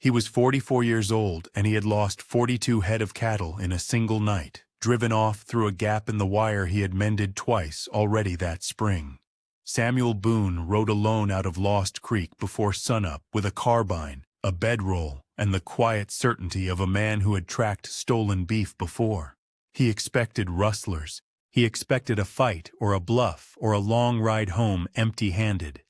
He was 44 years old, and he had lost 42 head of cattle in a single night, driven off through a gap in the wire he had mended twice already that spring. Samuel Boone rode alone out of Lost Creek before sunup with a carbine, a bedroll, and the quiet certainty of a man who had tracked stolen beef before. He expected rustlers. He expected a fight or a bluff or a long ride home empty-handed.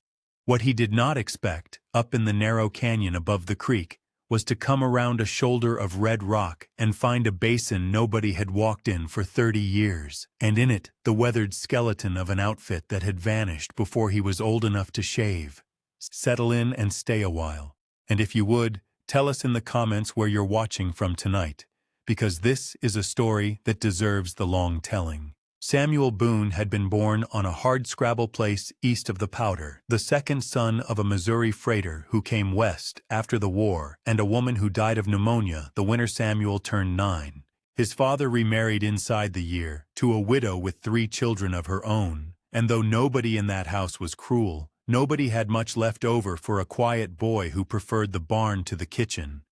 What he did not expect, up in the narrow canyon above the creek, was to come around a shoulder of red rock and find a basin nobody had walked in for 30 years, and in it the weathered skeleton of an outfit that had vanished before he was old enough to shave. Settle in and stay a while, and if you would, tell us in the comments where you're watching from tonight, because this is a story that deserves the long telling. Samuel Boone had been born on a hardscrabble place east of the Powder, the second son of a Missouri freighter who came west after the war and a woman who died of pneumonia the winter Samuel turned 9. His father remarried inside the year to a widow with 3 children of her own, and though nobody in that house was cruel, nobody had much left over for a quiet boy who preferred the barn to the kitchen.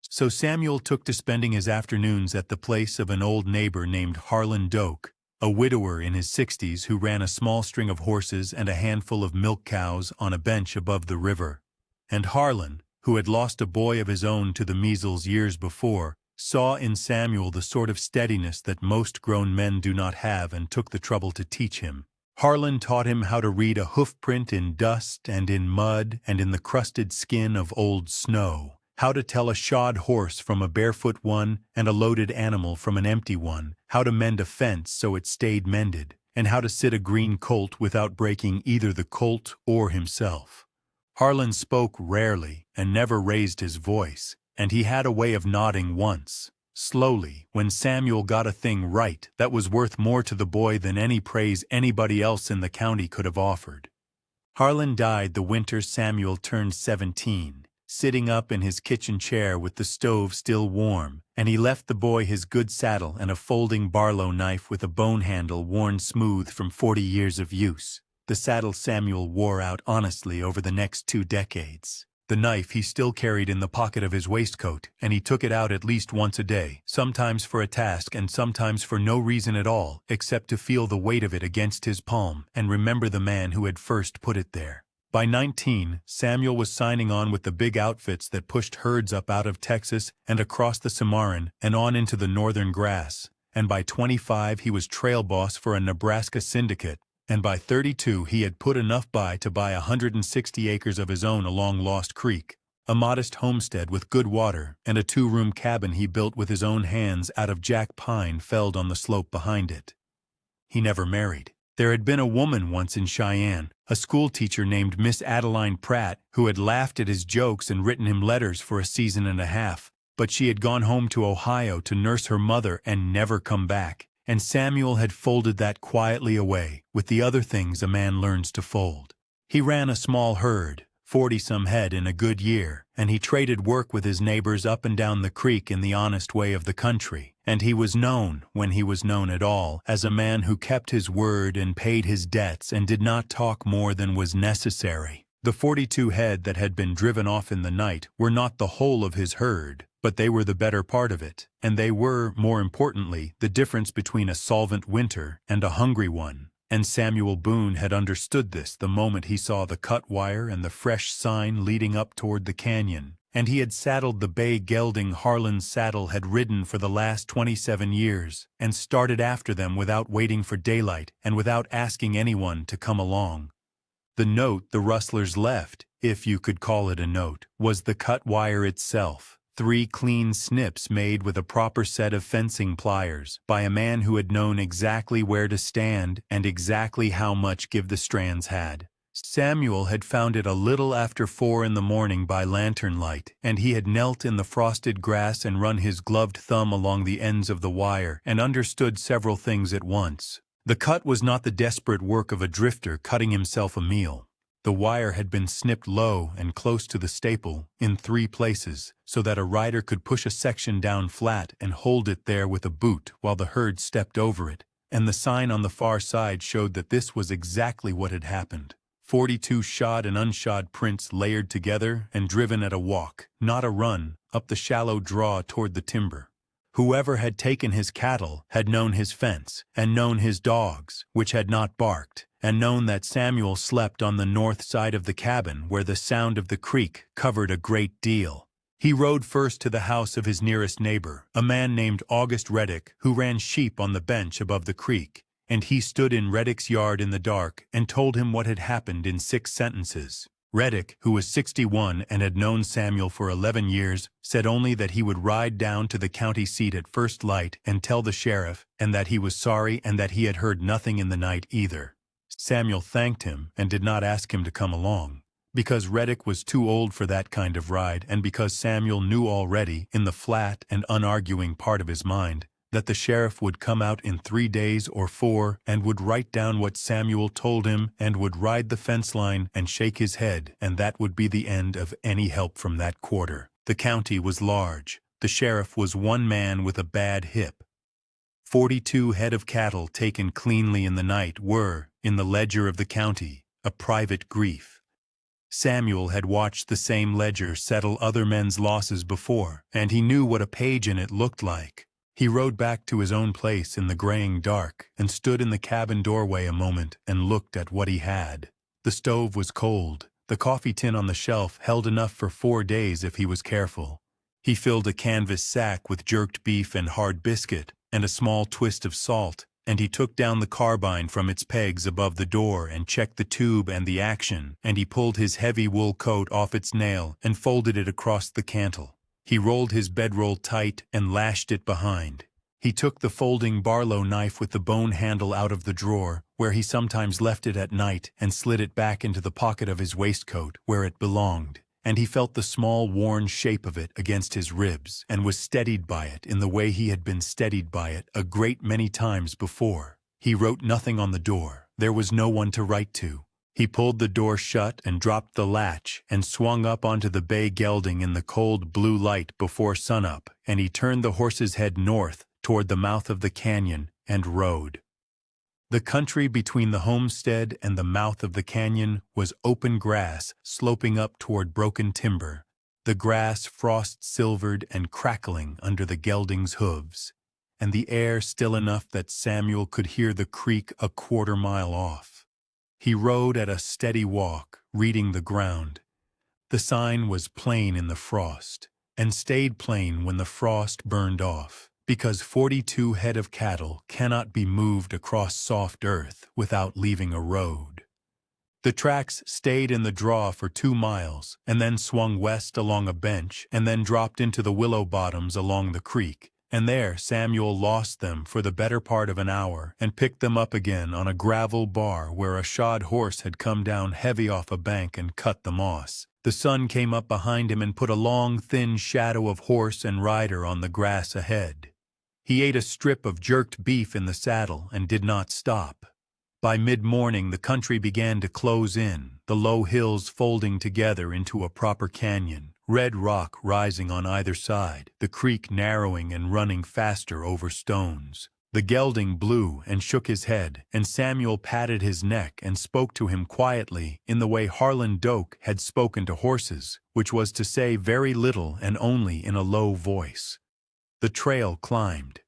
So Samuel took to spending his afternoons at the place of an old neighbor named Harlan Doak, a widower in his 60s who ran a small string of horses and a handful of milk cows on a bench above the river. And Harlan, who had lost a boy of his own to the measles years before, saw in Samuel the sort of steadiness that most grown men do not have and took the trouble to teach him. Harlan taught him how to read a hoofprint in dust and in mud and in the crusted skin of old snow, how to tell a shod horse from a barefoot one and a loaded animal from an empty one, how to mend a fence so it stayed mended, and how to sit a green colt without breaking either the colt or himself. Harlan spoke rarely and never raised his voice, and he had a way of nodding once, slowly, when Samuel got a thing right that was worth more to the boy than any praise anybody else in the county could have offered. Harlan died the winter Samuel turned 17. Sitting up in his kitchen chair with the stove still warm, and he left the boy his good saddle and a folding Barlow knife with a bone handle worn smooth from 40 years of use. The saddle Samuel wore out honestly over the next 2 decades. The knife he still carried in the pocket of his waistcoat, and he took it out at least once a day, sometimes for a task and sometimes for no reason at all, except to feel the weight of it against his palm and remember the man who had first put it there. By 19, Samuel was signing on with the big outfits that pushed herds up out of Texas and across the Cimarron and on into the northern grass, and by 25 he was trail boss for a Nebraska syndicate, and by 32 he had put enough by to buy 160 acres of his own along Lost Creek, a modest homestead with good water and a 2-room cabin he built with his own hands out of jack pine felled on the slope behind it. He never married. There had been a woman once in Cheyenne, a schoolteacher named Miss Adeline Pratt, who had laughed at his jokes and written him letters for a season and a half, but she had gone home to Ohio to nurse her mother and never come back, and Samuel had folded that quietly away, with the other things a man learns to fold. He ran a small herd, 40-some head in a good year, and he traded work with his neighbors up and down the creek in the honest way of the country. And he was known, when he was known at all, as a man who kept his word and paid his debts and did not talk more than was necessary. The 42 head that had been driven off in the night were not the whole of his herd, but they were the better part of it, and they were, more importantly, the difference between a solvent winter and a hungry one. And Samuel Boone had understood this the moment he saw the cut wire and the fresh sign leading up toward the canyon. And he had saddled the bay gelding Harlan's saddle had ridden for the last 27 years, and started after them without waiting for daylight and without asking anyone to come along. The note the rustlers left, if you could call it a note, was the cut wire itself, 3 clean snips made with a proper set of fencing pliers, by a man who had known exactly where to stand and exactly how much give the strands had. Samuel had found it a little after 4 in the morning by lantern light, and he had knelt in the frosted grass and run his gloved thumb along the ends of the wire and understood several things at once. The cut was not the desperate work of a drifter cutting himself a meal. The wire had been snipped low and close to the staple, in 3 places, so that a rider could push a section down flat and hold it there with a boot while the herd stepped over it, and the sign on the far side showed that this was exactly what had happened. 42 shod and unshod prints layered together and driven at a walk, not a run, up the shallow draw toward the timber. Whoever had taken his cattle had known his fence, and known his dogs, which had not barked, and known that Samuel slept on the north side of the cabin where the sound of the creek covered a great deal. He rode first to the house of his nearest neighbor, a man named August Reddick, who ran sheep on the bench above the creek, and he stood in Reddick's yard in the dark and told him what had happened in 6 sentences. Reddick, who was 61 and had known Samuel for 11 years, said only that he would ride down to the county seat at first light and tell the sheriff, and that he was sorry and that he had heard nothing in the night either. Samuel thanked him and did not ask him to come along, because Reddick was too old for that kind of ride, and because Samuel knew already, in the flat and unarguing part of his mind, that the sheriff would come out in 3 days or 4 and would write down what Samuel told him and would ride the fence line and shake his head, and that would be the end of any help from that quarter. The county was large. The sheriff was one man with a bad hip. 42 head of cattle taken cleanly in the night were, in the ledger of the county, a private grief. Samuel had watched the same ledger settle other men's losses before, and he knew what a page in it looked like. He rode back to his own place in the graying dark and stood in the cabin doorway a moment and looked at what he had. The stove was cold. The coffee tin on the shelf held enough for 4 days if he was careful. He filled a canvas sack with jerked beef and hard biscuit and a small twist of salt, and he took down the carbine from its pegs above the door and checked the tube and the action, and he pulled his heavy wool coat off its nail and folded it across the cantle. He rolled his bedroll tight and lashed it behind. He took the folding Barlow knife with the bone handle out of the drawer, where he sometimes left it at night, and slid it back into the pocket of his waistcoat, where it belonged, and he felt the small worn shape of it against his ribs, and was steadied by it in the way he had been steadied by it a great many times before. He wrote nothing on the door. There was no one to write to. He pulled the door shut and dropped the latch and swung up onto the bay gelding in the cold blue light before sunup, and he turned the horse's head north toward the mouth of the canyon and rode. The country between the homestead and the mouth of the canyon was open grass sloping up toward broken timber, the grass frost-silvered and crackling under the gelding's hooves, and the air still enough that Samuel could hear the creek a quarter-mile off. He rode at a steady walk, reading the ground. The sign was plain in the frost, and stayed plain when the frost burned off, because 42 head of cattle cannot be moved across soft earth without leaving a road. The tracks stayed in the draw for 2 miles, and then swung west along a bench, and then dropped into the willow bottoms along the creek, and there Samuel lost them for the better part of an hour and picked them up again on a gravel bar where a shod horse had come down heavy off a bank and cut the moss. The sun came up behind him and put a long, thin shadow of horse and rider on the grass ahead. He ate a strip of jerked beef in the saddle and did not stop. By mid-morning the country began to close in, the low hills folding together into a proper canyon, red rock rising on either side, the creek narrowing and running faster over stones. The gelding blew and shook his head, and Samuel patted his neck and spoke to him quietly in the way Harlan Doak had spoken to horses, which was to say very little and only in a low voice. The trail climbed.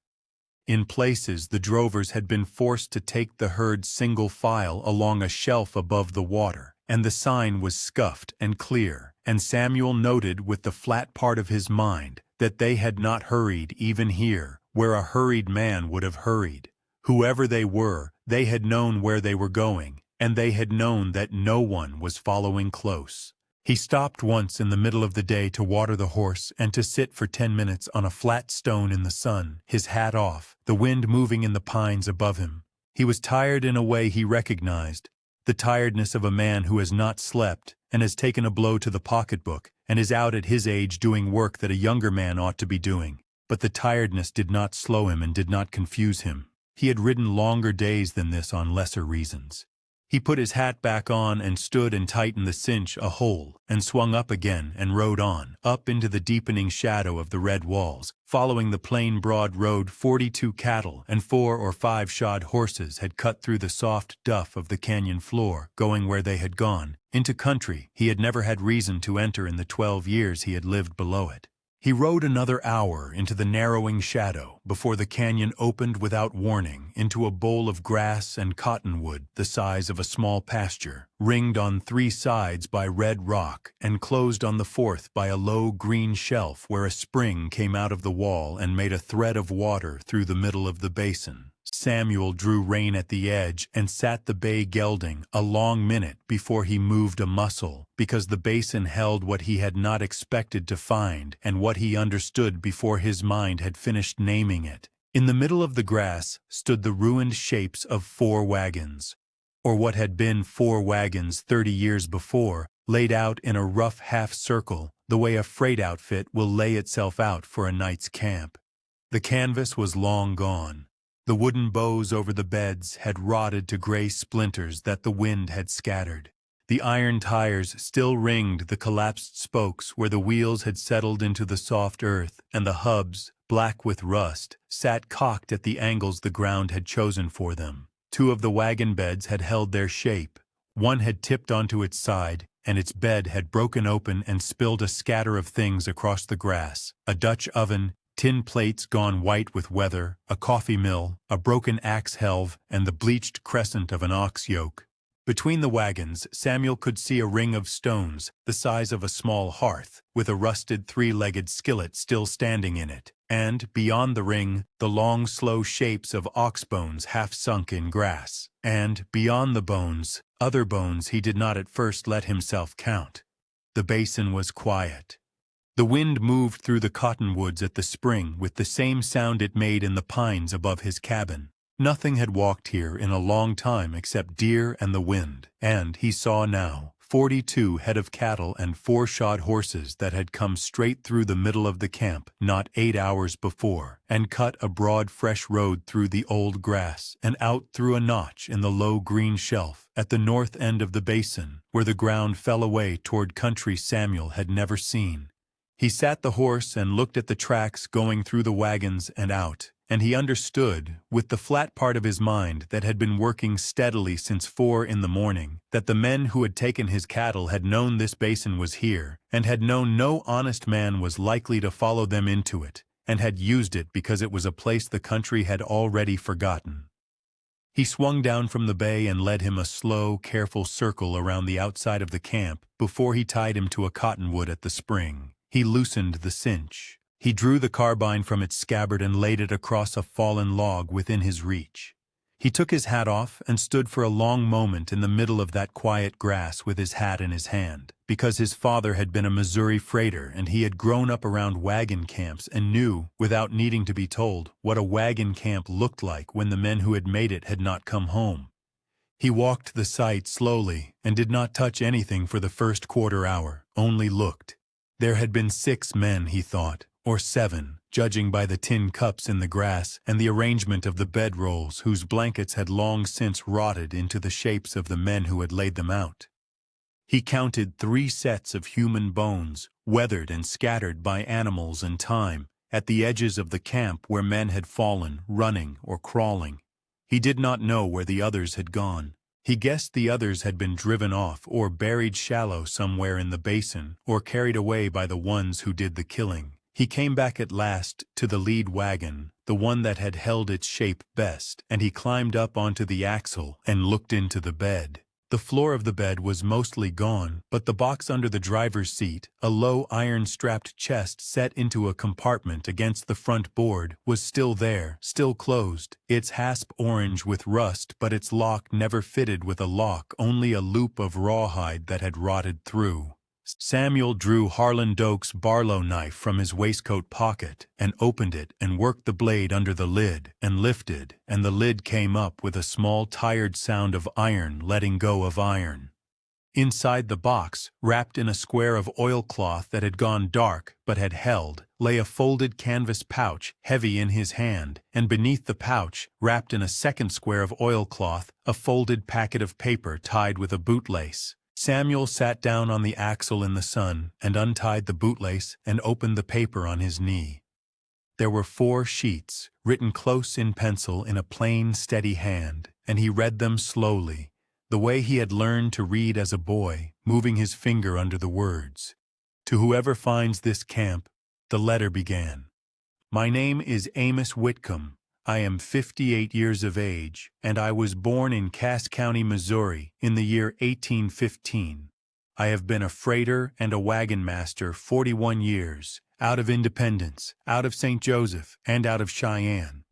In places the drovers had been forced to take the herd single file along a shelf above the water, and the sign was scuffed and clear, and Samuel noted with the flat part of his mind that they had not hurried even here, where a hurried man would have hurried. Whoever they were, they had known where they were going, and they had known that no one was following close. He stopped once in the middle of the day to water the horse and to sit for 10 minutes on a flat stone in the sun, his hat off, the wind moving in the pines above him. He was tired in a way he recognized, the tiredness of a man who has not slept and has taken a blow to the pocketbook and is out at his age doing work that a younger man ought to be doing. But the tiredness did not slow him and did not confuse him. He had ridden longer days than this on lesser reasons. He put his hat back on and stood and tightened the cinch a hole and swung up again and rode on, up into the deepening shadow of the red walls, Following the plain broad road, 42 cattle and 4 or 5 shod horses had cut through the soft duff of the canyon floor, going where they had gone, into country he had never had reason to enter in the 12 years he had lived below it. He rode another hour into the narrowing shadow before the canyon opened without warning into a bowl of grass and cottonwood the size of a small pasture, ringed on 3 sides by red rock and closed on the 4th by a low green shelf where a spring came out of the wall and made a thread of water through the middle of the basin. Samuel drew rein at the edge and sat the bay gelding a long minute before he moved a muscle, because the basin held what he had not expected to find and what he understood before his mind had finished naming it. In the middle of the grass stood the ruined shapes of 4 wagons, or what had been 4 wagons 30 years before, laid out in a rough half-circle, the way a freight outfit will lay itself out for a night's camp. The canvas was long gone. The wooden bows over the beds had rotted to gray splinters that the wind had scattered. The iron tires still ringed the collapsed spokes where the wheels had settled into the soft earth, and the hubs, black with rust, sat cocked at the angles the ground had chosen for them. 2 of the wagon beds had held their shape. One had tipped onto its side, and its bed had broken open and spilled a scatter of things across the grass: a Dutch oven, tin plates gone white with weather, a coffee mill, a broken axe helve, and the bleached crescent of an ox yoke. Between the wagons, Samuel could see a ring of stones, the size of a small hearth, with a rusted 3-legged skillet still standing in it, and, beyond the ring, the long, slow shapes of ox bones half sunk in grass, and, beyond the bones, other bones he did not at first let himself count. The basin was quiet. The wind moved through the cottonwoods at the spring with the same sound it made in the pines above his cabin. Nothing had walked here in a long time except deer and the wind, and he saw now 42 head of cattle and 4 shod horses that had come straight through the middle of the camp not 8 hours before, and cut a broad fresh road through the old grass and out through a notch in the low green shelf at the north end of the basin, where the ground fell away toward country Samuel had never seen. He sat the horse and looked at the tracks going through the wagons and out, and he understood, with the flat part of his mind that had been working steadily since 4 in the morning, that the men who had taken his cattle had known this basin was here, and had known no honest man was likely to follow them into it, and had used it because it was a place the country had already forgotten. He swung down from the bay and led him a slow, careful circle around the outside of the camp before he tied him to a cottonwood at the spring. He loosened the cinch. He drew the carbine from its scabbard and laid it across a fallen log within his reach. He took his hat off and stood for a long moment in the middle of that quiet grass with his hat in his hand, because his father had been a Missouri freighter and he had grown up around wagon camps and knew, without needing to be told, what a wagon camp looked like when the men who had made it had not come home. He walked the site slowly and did not touch anything for the first quarter hour, only looked. There had been 6 men, he thought, or 7, judging by the tin cups in the grass and the arrangement of the bedrolls whose blankets had long since rotted into the shapes of the men who had laid them out. He counted 3 sets of human bones, weathered and scattered by animals and time, at the edges of the camp where men had fallen, running or crawling. He did not know where the others had gone. He guessed the others had been driven off or buried shallow somewhere in the basin or carried away by the ones who did the killing. He came back at last to the lead wagon, the one that had held its shape best, and he climbed up onto the axle and looked into the bed. The floor of the bed was mostly gone, but the box under the driver's seat, a low iron-strapped chest set into a compartment against the front board, was still there, still closed, its hasp orange with rust but its lock never fitted with a lock, only a loop of rawhide that had rotted through. Samuel drew Harland Oak's Barlow knife from his waistcoat pocket and opened it and worked the blade under the lid and lifted, and the lid came up with a small tired sound of iron letting go of iron. Inside the box, wrapped in a square of oilcloth that had gone dark but had held, lay a folded canvas pouch heavy in his hand, and beneath the pouch, wrapped in a second square of oilcloth, a folded packet of paper tied with a bootlace. Samuel sat down on the axle in the sun and untied the bootlace and opened the paper on his knee. There were 4 sheets, written close in pencil in a plain, steady hand, and he read them slowly, the way he had learned to read as a boy, moving his finger under the words. To whoever finds this camp, the letter began. My name is Amos Whitcomb. I am 58 years of age, and I was born in Cass County, Missouri, in the year 1815. I have been a freighter and a wagon master 41 years, out of Independence, out of St. Joseph, and out of Cheyenne.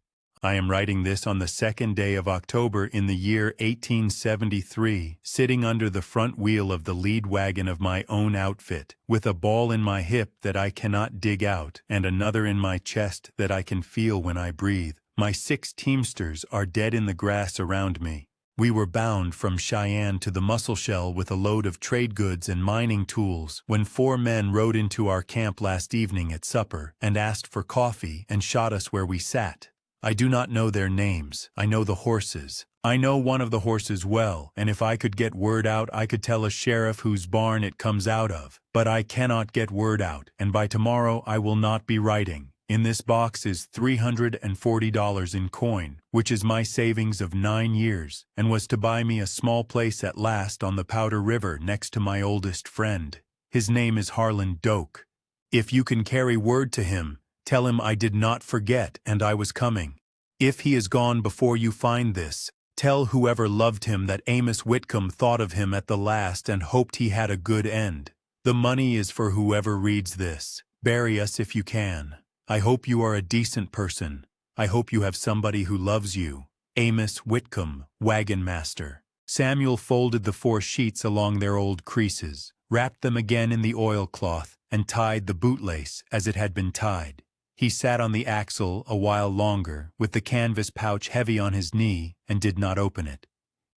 I am writing this on the 2nd day of October in the year 1873, sitting under the front wheel of the lead wagon of my own outfit, with a ball in my hip that I cannot dig out and another in my chest that I can feel when I breathe. My 6 teamsters are dead in the grass around me. We were bound from Cheyenne to the Musselshell with a load of trade goods and mining tools when 4 men rode into our camp last evening at supper and asked for coffee and shot us where we sat. I do not know their names. I know the horses. I know one of the horses well, and if I could get word out, I could tell a sheriff whose barn it comes out of. But I cannot get word out, and by tomorrow I will not be writing. In this box is $340 in coin, which is my savings of 9 years, and was to buy me a small place at last on the Powder River next to my oldest friend. His name is Harlan Doak. If you can carry word to him, tell him I did not forget and I was coming. If he is gone before you find this, tell whoever loved him that Amos Whitcomb thought of him at the last and hoped he had a good end. The money is for whoever reads this. Bury us if you can. I hope you are a decent person. I hope you have somebody who loves you. Amos Whitcomb, Wagon Master. Samuel folded the 4 sheets along their old creases, wrapped them again in the oilcloth, and tied the bootlace as it had been tied. He sat on the axle a while longer, with the canvas pouch heavy on his knee, and did not open it.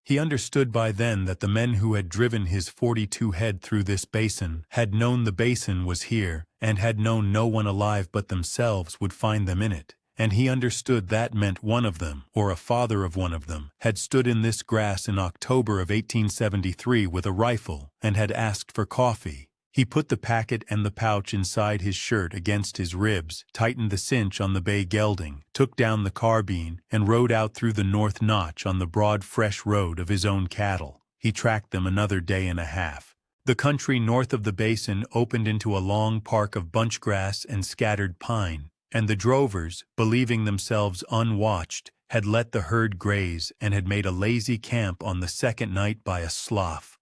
He understood by then that the men who had driven his 42 head through this basin had known the basin was here, and had known no one alive but themselves would find them in it. And he understood that meant one of them, or a father of one of them, had stood in this grass in October of 1873 with a rifle, and had asked for coffee. He put the packet and the pouch inside his shirt against his ribs, tightened the cinch on the bay gelding, took down the carbine, and rode out through the North Notch on the broad fresh road of his own cattle. He tracked them another day and a half. The country north of the basin opened into a long park of bunchgrass and scattered pine, and the drovers, believing themselves unwatched, had let the herd graze and had made a lazy camp on the 2nd night by a slough.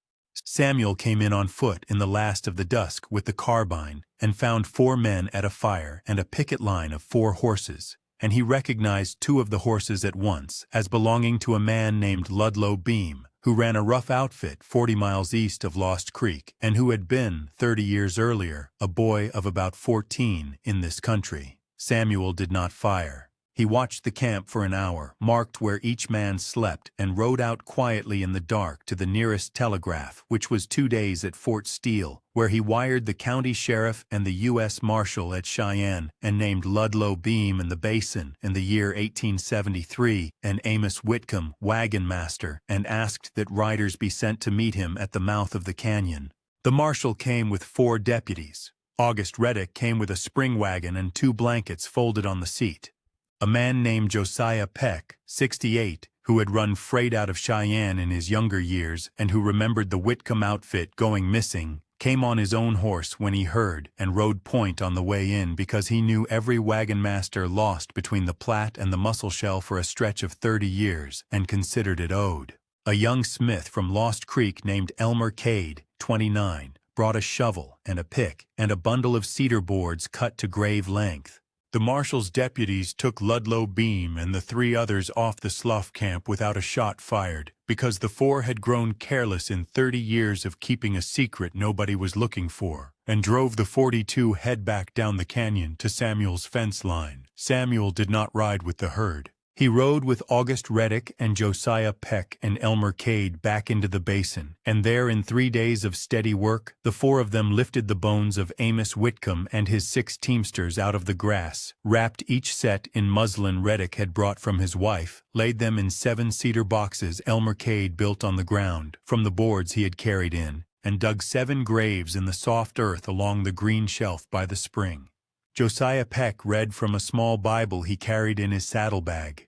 Samuel came in on foot in the last of the dusk with the carbine, and found 4 men at a fire and a picket line of 4 horses, and he recognized 2 of the horses at once as belonging to a man named Ludlow Beam, who ran a rough outfit 40 miles east of Lost Creek, and who had been, 30 years earlier, a boy of about 14 in this country. Samuel did not fire. He watched the camp for an hour, marked where each man slept, and rode out quietly in the dark to the nearest telegraph, which was 2 days at Fort Steele, where he wired the county sheriff and the U.S. Marshal at Cheyenne, and named Ludlow Beam in the basin in the year 1873 and Amos Whitcomb, wagon master, and asked that riders be sent to meet him at the mouth of the canyon. The marshal came with 4 deputies. August Reddick came with a spring wagon and 2 blankets folded on the seat. A man named Josiah Peck, 68, who had run freight out of Cheyenne in his younger years and who remembered the Whitcomb outfit going missing, came on his own horse when he heard and rode point on the way in because he knew every wagon master lost between the Platte and the Musselshell for a stretch of 30 years and considered it owed. A young smith from Lost Creek named Elmer Cade, 29, brought a shovel and a pick and a bundle of cedar boards cut to grave length. The marshal's deputies took Ludlow Beam and the 3 others off the slough camp without a shot fired, because the 4 had grown careless in 30 years of keeping a secret nobody was looking for, and drove the 42 head back down the canyon to Samuel's fence line. Samuel did not ride with the herd. He rode with August Reddick and Josiah Peck and Elmer Cade back into the basin, and there in 3 days of steady work, the 4 of them lifted the bones of Amos Whitcomb and his 6 teamsters out of the grass, wrapped each set in muslin Reddick had brought from his wife, laid them in 7 cedar boxes Elmer Cade built on the ground, from the boards he had carried in, and dug 7 graves in the soft earth along the green shelf by the spring. Josiah Peck read from a small Bible he carried in his saddlebag.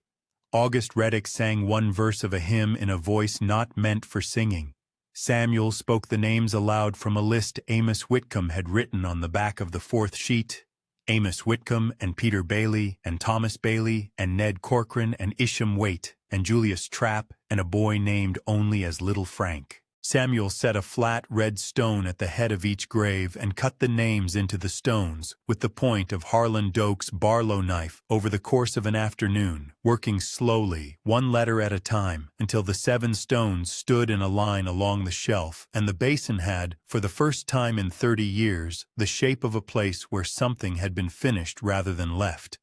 August Reddick sang one verse of a hymn in a voice not meant for singing. Samuel spoke the names aloud from a list Amos Whitcomb had written on the back of the fourth sheet. Amos Whitcomb and Peter Bailey and Thomas Bailey and Ned Corcoran and Isham Waite and Julius Trapp and a boy named only as Little Frank. Samuel set a flat red stone at the head of each grave and cut the names into the stones with the point of Harlan Doak's Barlow knife over the course of an afternoon, working slowly, one letter at a time, until the 7 stones stood in a line along the shelf, and the basin had, for the first time in 30 years, the shape of a place where something had been finished rather than left.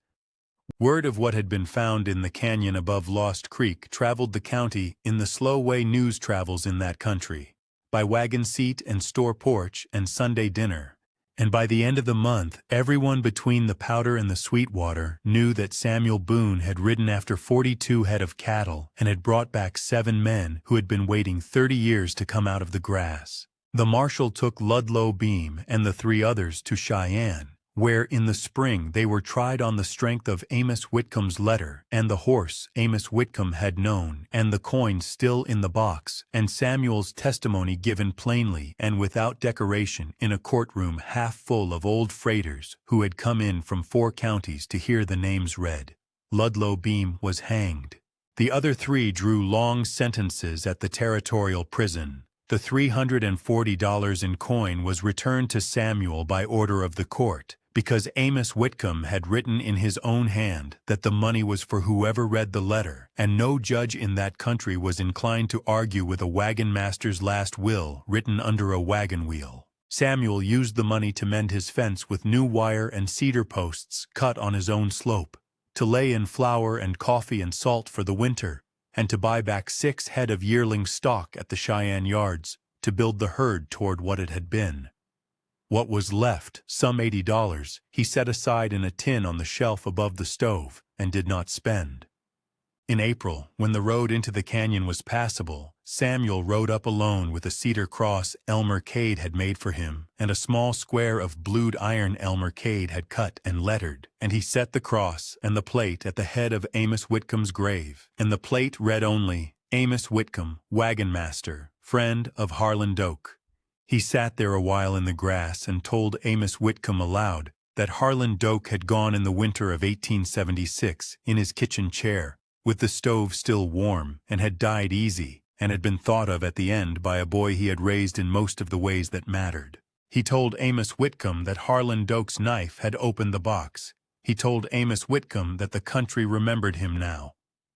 Word of what had been found in the canyon above Lost Creek traveled the county in the slow way news travels in that country, by wagon seat and store porch and Sunday dinner, and by the end of the month everyone between the Powder and the Sweetwater knew that Samuel Boone had ridden after 42 head of cattle and had brought back 7 men who had been waiting 30 years to come out of the grass. The marshal took Ludlow Beam and the 3 others to Cheyenne, where in the spring they were tried on the strength of Amos Whitcomb's letter, and the horse Amos Whitcomb had known, and the coin still in the box, and Samuel's testimony given plainly and without decoration in a courtroom half full of old freighters who had come in from 4 counties to hear the names read. Ludlow Beam was hanged. The other 3 drew long sentences at the territorial prison. The $340 in coin was returned to Samuel by order of the court, because Amos Whitcomb had written in his own hand that the money was for whoever read the letter, and no judge in that country was inclined to argue with a wagon master's last will written under a wagon wheel. Samuel used the money to mend his fence with new wire and cedar posts cut on his own slope, to lay in flour and coffee and salt for the winter, and to buy back 6 head of yearling stock at the Cheyenne yards, to build the herd toward what it had been. What was left, some $80, he set aside in a tin on the shelf above the stove, and did not spend. In April, when the road into the canyon was passable, Samuel rode up alone with a cedar cross Elmer Cade had made for him, and a small square of blued iron Elmer Cade had cut and lettered, and he set the cross and the plate at the head of Amos Whitcomb's grave, and the plate read only, Amos Whitcomb, wagon master, friend of Harlan Doak. He sat there a while in the grass and told Amos Whitcomb aloud that Harlan Doak had gone in the winter of 1876 in his kitchen chair, with the stove still warm, and had died easy, and had been thought of at the end by a boy he had raised in most of the ways that mattered. He told Amos Whitcomb that Harlan Doak's knife had opened the box. He told Amos Whitcomb that the country remembered him now.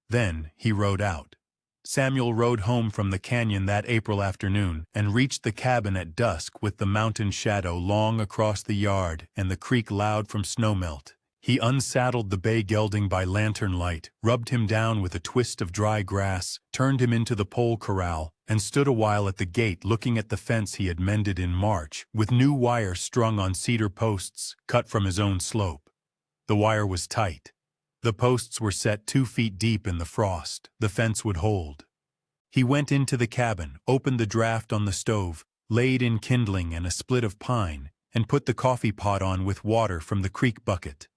Then he rode out. Samuel rode home from the canyon that April afternoon and reached the cabin at dusk with the mountain shadow long across the yard and the creek loud from snowmelt. He unsaddled the bay gelding by lantern light, rubbed him down with a twist of dry grass, turned him into the pole corral, and stood a while at the gate looking at the fence he had mended in March, with new wire strung on cedar posts cut from his own slope. The wire was tight. The posts were set 2 feet deep in the frost. The fence would hold. He went into the cabin, opened the draft on the stove, laid in kindling and a split of pine, and put the coffee pot on with water from the creek bucket.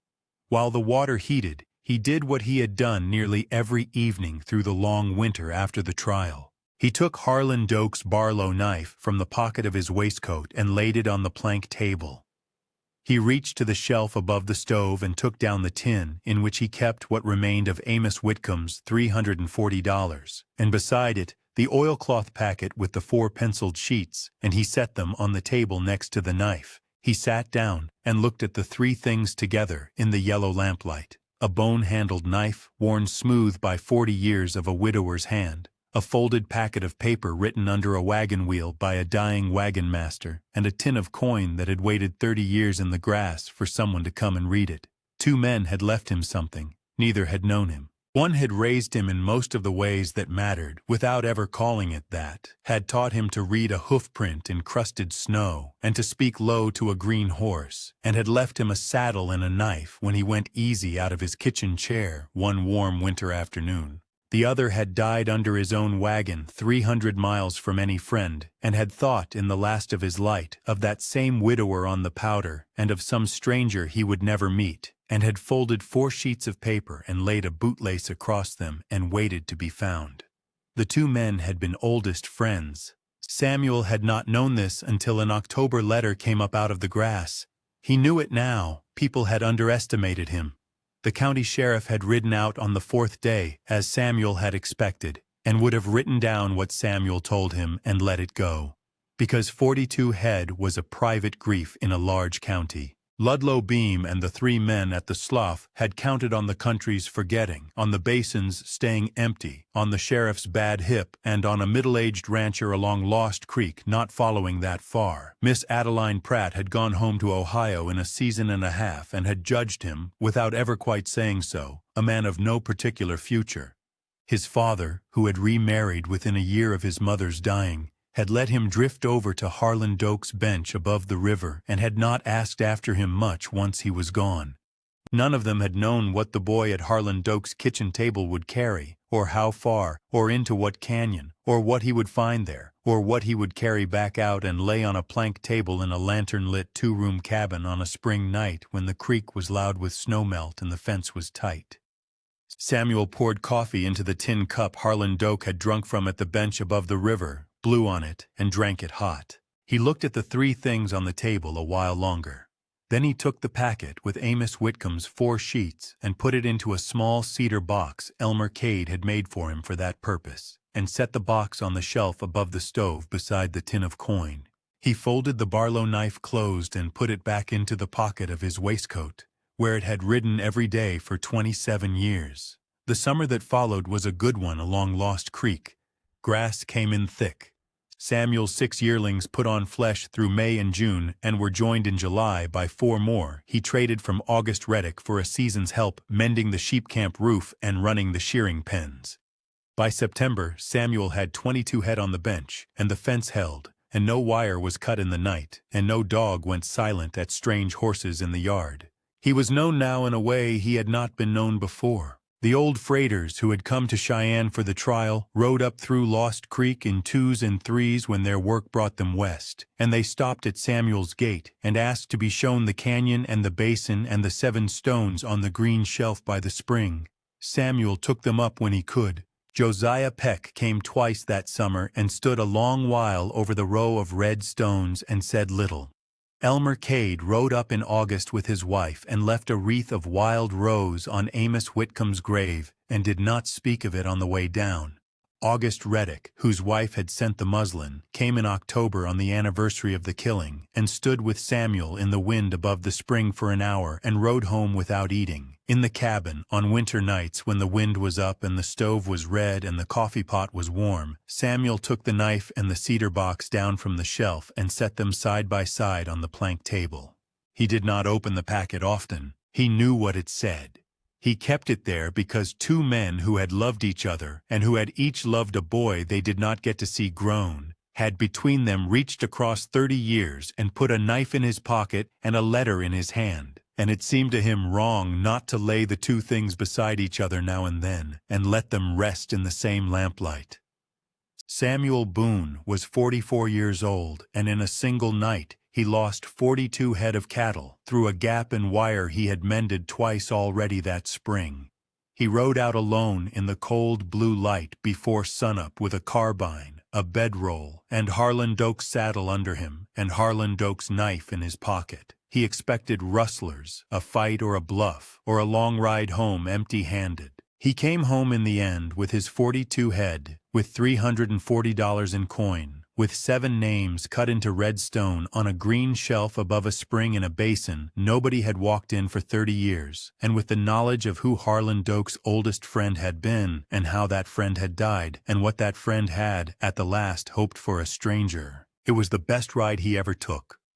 While the water heated, he did what he had done nearly every evening through the long winter after the trial. He took Harlan Doak's Barlow knife from the pocket of his waistcoat and laid it on the plank table. He reached to the shelf above the stove and took down the tin in which he kept what remained of Amos Whitcomb's $340, and beside it the oilcloth packet with the 4 penciled sheets, and he set them on the table next to the knife. He sat down and looked at the 3 things together in the yellow lamplight: a bone-handled knife worn smooth by 40 years of a widower's hand, a folded packet of paper written under a wagon wheel by a dying wagon master, and a tin of coin that had waited 30 years in the grass for someone to come and read it. 2 men had left him something. Neither had known him. One had raised him in most of the ways that mattered, without ever calling it that, had taught him to read a hoofprint in crusted snow, and to speak low to a green horse, and had left him a saddle and a knife when he went easy out of his kitchen chair one warm winter afternoon. The other had died under his own wagon 300 miles from any friend, and had thought in the last of his light of that same widower on the powder and of some stranger he would never meet, and had folded 4 sheets of paper and laid a bootlace across them and waited to be found. The 2 men had been oldest friends. Samuel had not known this until an October letter came up out of the grass. He knew it now. People had underestimated him. The county sheriff had ridden out on the 4th day, as Samuel had expected, and would have written down what Samuel told him and let it go. Because 42 head was a private grief in a large county. Ludlow Beam and the 3 men at the slough had counted on the country's forgetting, on the basins staying empty, on the sheriff's bad hip, and on a middle-aged rancher along Lost Creek not following that far. Miss Adeline Pratt had gone home to Ohio in a season and a half and had judged him, without ever quite saying so, a man of no particular future. His father, who had remarried within a year of his mother's dying, had let him drift over to Harland Oak's bench above the river and had not asked after him much once he was gone. None of them had known what the boy at Harland Oak's kitchen table would carry, or how far, or into what canyon, or what he would find there, or what he would carry back out and lay on a plank table in a lantern-lit 2-room cabin on a spring night when the creek was loud with snowmelt and the fence was tight. Samuel poured coffee into the tin cup Harland Oak had drunk from at the bench above the river, blew on it, and drank it hot. He looked at the 3 things on the table a while longer. Then he took the packet with Amos Whitcomb's 4 sheets and put it into a small cedar box Elmer Cade had made for him for that purpose, and set the box on the shelf above the stove beside the tin of coin. He folded the Barlow knife closed and put it back into the pocket of his waistcoat, where it had ridden every day for 27 years. The summer that followed was a good one along Lost Creek. Grass came in thick. Samuel's 6 yearlings put on flesh through May and June and were joined in July by 4 more he traded from August Reddick for a season's help mending the sheep camp roof and running the shearing pens. By September, Samuel had 22 head on the bench, and the fence held, and no wire was cut in the night, and no dog went silent at strange horses in the yard. He was known now in a way he had not been known before. The old freighters who had come to Cheyenne for the trial rode up through Lost Creek in 2s and 3s when their work brought them west, and they stopped at Samuel's gate and asked to be shown the canyon and the basin and the 7 stones on the green shelf by the spring. Samuel took them up when he could. Josiah Peck came twice that summer and stood a long while over the row of red stones and said little. Elmer Cade rode up in August with his wife and left a wreath of wild rose on Amos Whitcomb's grave and did not speak of it on the way down. August Reddick, whose wife had sent the muslin, came in October on the anniversary of the killing and stood with Samuel in the wind above the spring for an hour and rode home without eating. In the cabin, on winter nights when the wind was up and the stove was red and the coffee pot was warm, Samuel took the knife and the cedar box down from the shelf and set them side by side on the plank table. He did not open the packet often. He knew what it said. He kept it there because 2 men who had loved each other and who had each loved a boy they did not get to see grown, had between them reached across 30 years and put a knife in his pocket and a letter in his hand, and it seemed to him wrong not to lay the 2 things beside each other now and then and let them rest in the same lamplight. Samuel Boone was 44 years old, and in a single night he lost 42 head of cattle through a gap in wire he had mended twice already that spring. He rode out alone in the cold blue light before sunup with a carbine, a bedroll, and Harland Oak's saddle under him, and Harland Oak's knife in his pocket. He expected rustlers, a fight or a bluff, or a long ride home empty-handed. He came home in the end with his 42 head, with $340 in coin, with 7 names cut into red stone on a green shelf above a spring in a basin nobody had walked in for 30 years, and with the knowledge of who Harland Oak's oldest friend had been, and how that friend had died, and what that friend had, at the last, hoped for a stranger. It was the best ride he ever took.